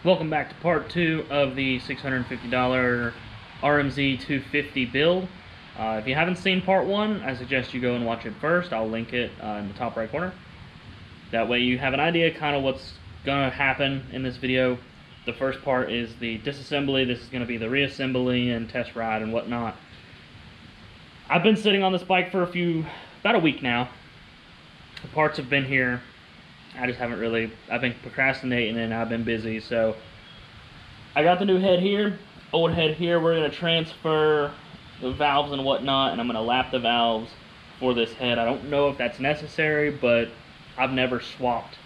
Welcome back to part 2 of the $650 RMZ 250 build. If you haven't seen part 1, I suggest you go and watch it first. I'll link it in the top right corner. That way you have an idea kind of what's going to happen in this video. The first part is the disassembly. This is going to be the reassembly and test ride and whatnot. I've been sitting on this bike for about a week now. The parts have been here. I just haven't really, I've been procrastinating and I've been busy, so I got the new head here, old head here. We're going to transfer the valves and whatnot, and I'm going to lap the valves for this head. I don't know if that's necessary, but I've never swapped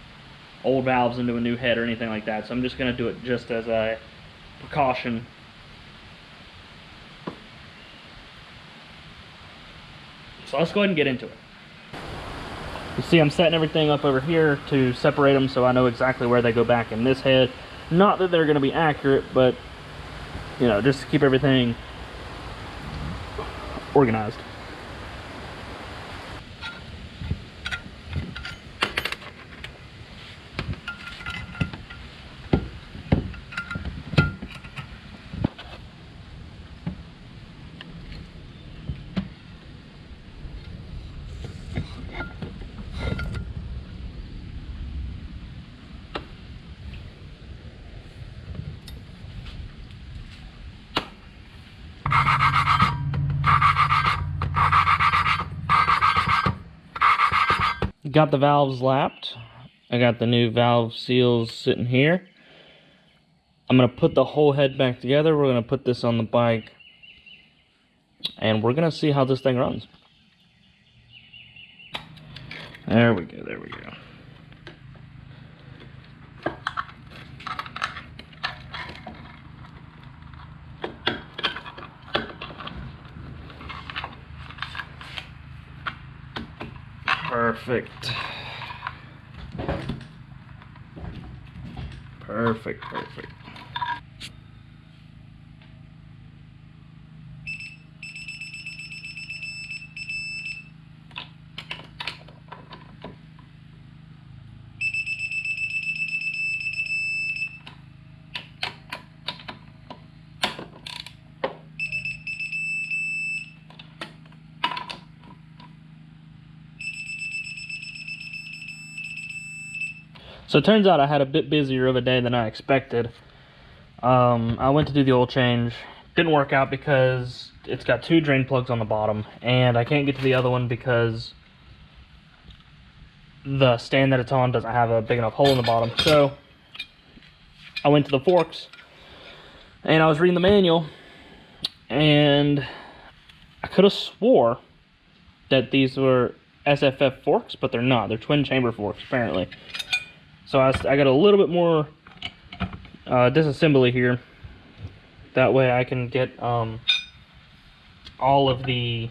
old valves into a new head or anything like that, so I'm just going to do it just as a precaution. So let's go ahead and get into it. You see I'm setting everything up over here to separate them so I know exactly where they go back in this head. Not that they're going to be accurate, but, you know, just to keep everything organized. Got the valves lapped. I got the new valve seals sitting here. I'm going to put the whole head back together. We're going to put this on the bike, and we're going to see how this thing runs. There we go, there we go. Perfect. Perfect, perfect. So it turns out I had a bit busier of a day than I expected. I went to do the oil change. Didn't work out because it's got 2 drain plugs on the bottom, and I can't get to the other one because the stand that it's on doesn't have a big enough hole in the bottom. So I went to the forks, and I was reading the manual, and I could have swore that these were SFF forks, but they're not. They're twin chamber forks, apparently. So I got a little bit more disassembly here. That way I can get all of the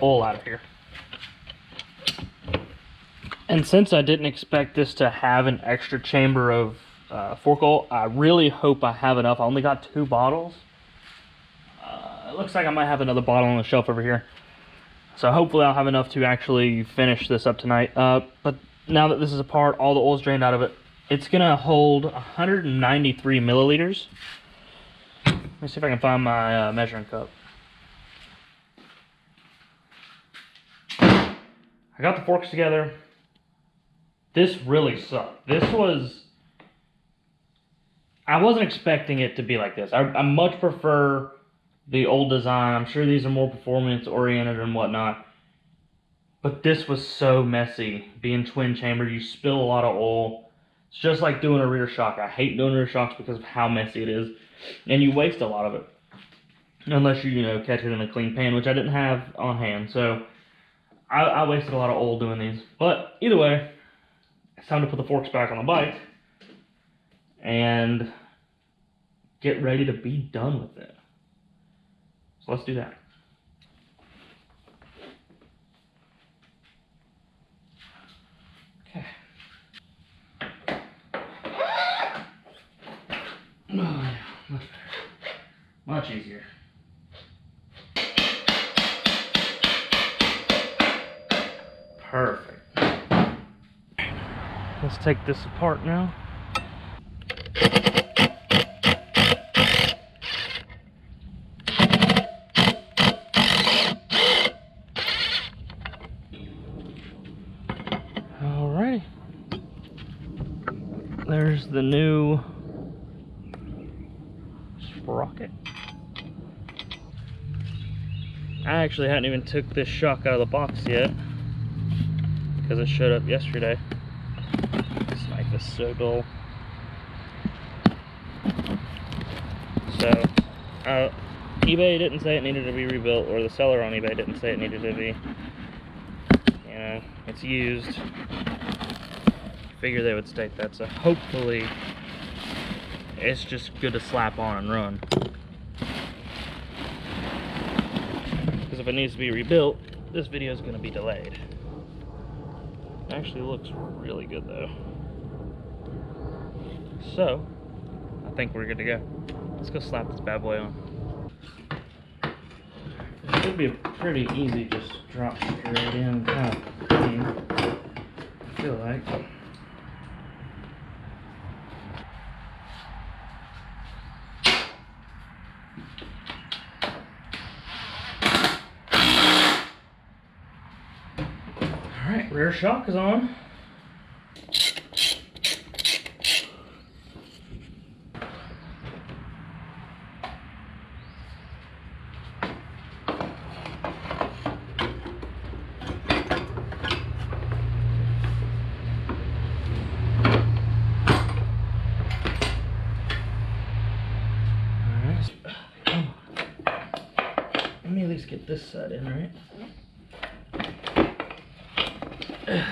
oil out of here. And since I didn't expect this to have an extra chamber of fork oil, I really hope I have enough. I only got 2 bottles. It looks like I might have another bottle on the shelf over here. So hopefully I'll have enough to actually finish this up tonight. But now that this is apart, all the oil's drained out of it, it's going to hold 193 milliliters. Let me see if I can find my measuring cup. I got the forks together. This really sucked. I wasn't expecting it to be like this. I much prefer the old design. I'm sure these are more performance oriented and whatnot, but this was so messy. Being twin chamber, you spill a lot of oil. It's just like doing a rear shock. I hate doing rear shocks because of how messy it is, and you waste a lot of it unless you catch it in a clean pan, which I didn't have on hand. So I wasted a lot of oil doing these. But either way, it's time to put the forks back on the bike and get ready to be done with it. So let's do that. Okay. Oh, yeah, much better. Much easier. Perfect. Let's take this apart now. Alrighty. There's the new sprocket. I actually hadn't even took this shock out of the box yet because it showed up yesterday. This knife is so dull. So, eBay didn't say it needed to be rebuilt, or the seller on eBay didn't say it needed to be. You know, it's used. Figure they would state that, so hopefully it's just good to slap on and run. Because if it needs to be rebuilt, this video is going to be delayed. It actually looks really good though. So, I think we're good to go. Let's go slap this bad boy on. It should be pretty easy, just drop straight in, kind of clean, I feel like. Alright, rear shock is on. Let me at least get this side in, right? Alright.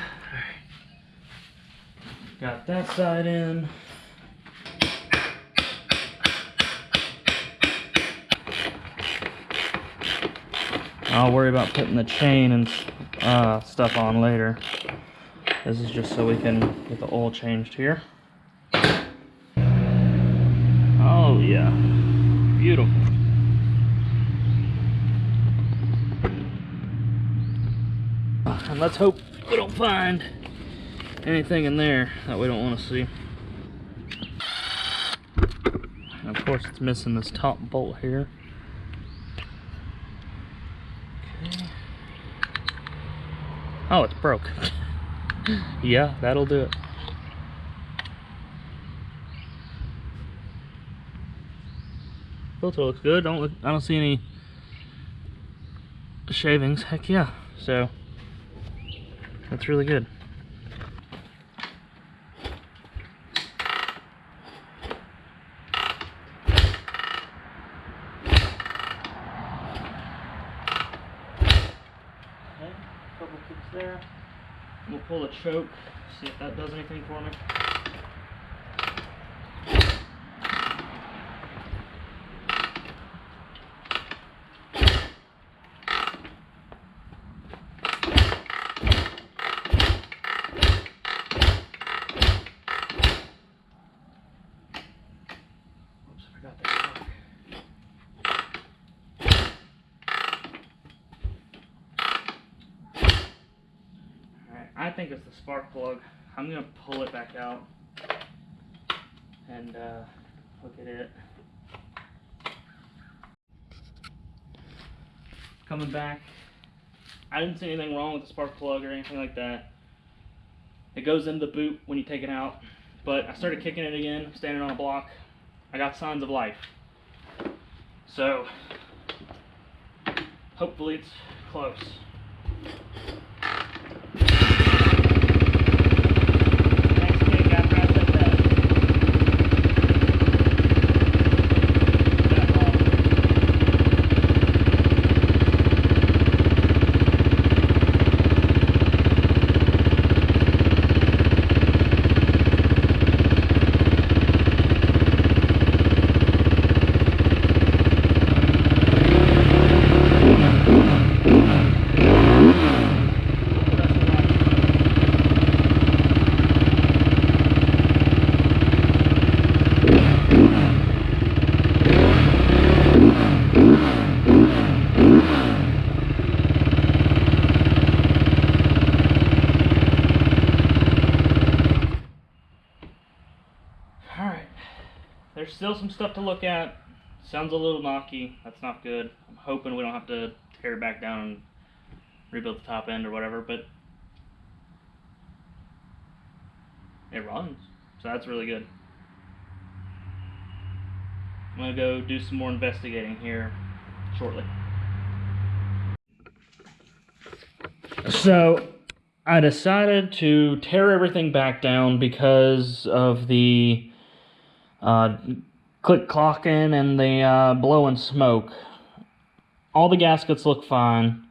Got that side in. I'll worry about putting the chain and stuff on later. This is just so we can get the oil changed here. Oh yeah, beautiful. And let's hope we don't find anything in there that we don't want to see. And of course it's missing this top bolt here. Okay. Oh, it's broke. Yeah, that'll do it. Filter looks good. I don't see any shavings. Heck yeah. So that's really good. Okay, couple kicks there. We'll pull the choke, see if that does anything for me. I think it's the spark plug. I'm going to pull it back out and look at it. Coming back, I didn't see anything wrong with the spark plug or anything like that. It goes in the boot when you take it out, but I started kicking it again, standing on a block. I got signs of life. So, hopefully it's close. Alright, there's still some stuff to look at. Sounds a little knocky, that's not good. I'm hoping we don't have to tear it back down and rebuild the top end or whatever, but it runs, so that's really good. I'm gonna go do some more investigating here shortly. So I decided to tear everything back down because of the click clocking and the blowing smoke. All the gaskets look fine.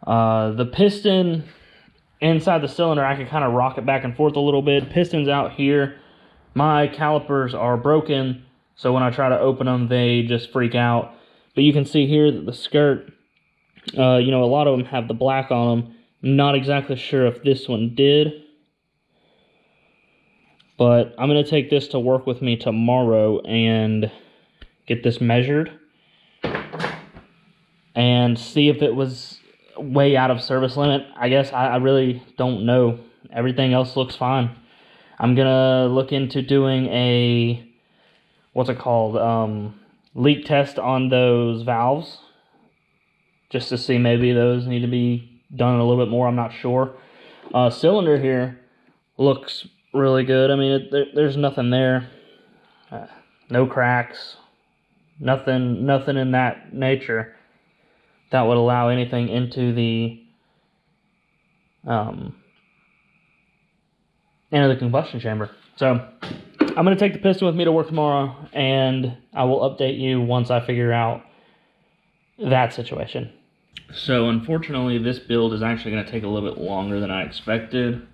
The piston inside the cylinder, I can kind of rock it back and forth a little bit. Piston's out here. My calipers are broken, so when I try to open them, they just freak out. But you can see here that the skirt, a lot of them have the black on them. I'm not exactly sure if this one did, but I'm going to take this to work with me tomorrow and get this measured and see if it was way out of service limit. I guess I really don't know. Everything else looks fine. I'm going to look into doing a, leak test on those valves, just to see maybe those need to be done a little bit more. I'm not sure. Cylinder here looks really good. I mean, there's nothing there. No cracks. Nothing in that nature that would allow anything into the combustion chamber. So I'm going to take the piston with me to work tomorrow, and I will update you once I figure out that situation. So unfortunately, this build is actually going to take a little bit longer than I expected.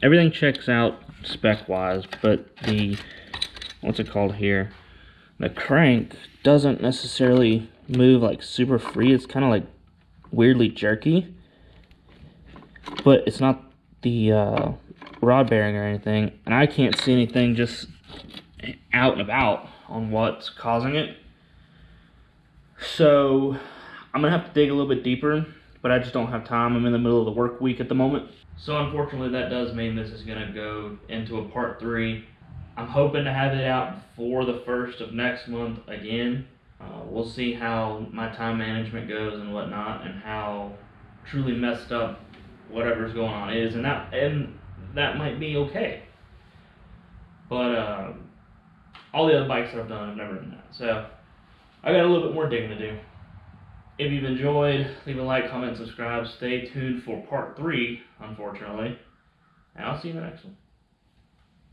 Everything checks out spec-wise, but the the crank doesn't necessarily move like super free. It's kind of like weirdly jerky, but it's not the rod bearing or anything, and I can't see anything just out and about on what's causing it. So I'm gonna have to dig a little bit deeper, but I just don't have time. I'm in the middle of the work week at the moment. So unfortunately, that does mean this is gonna go into a part 3. I'm hoping to have it out before the 1st of next month again. We'll see how my time management goes and whatnot, and how truly messed up whatever's going on is, and that might be okay. But all the other bikes that I've done, I've never done that. So I got a little bit more digging to do. If you've enjoyed, leave a like, comment, subscribe. Stay tuned for part 3, unfortunately. And I'll see you in the next one.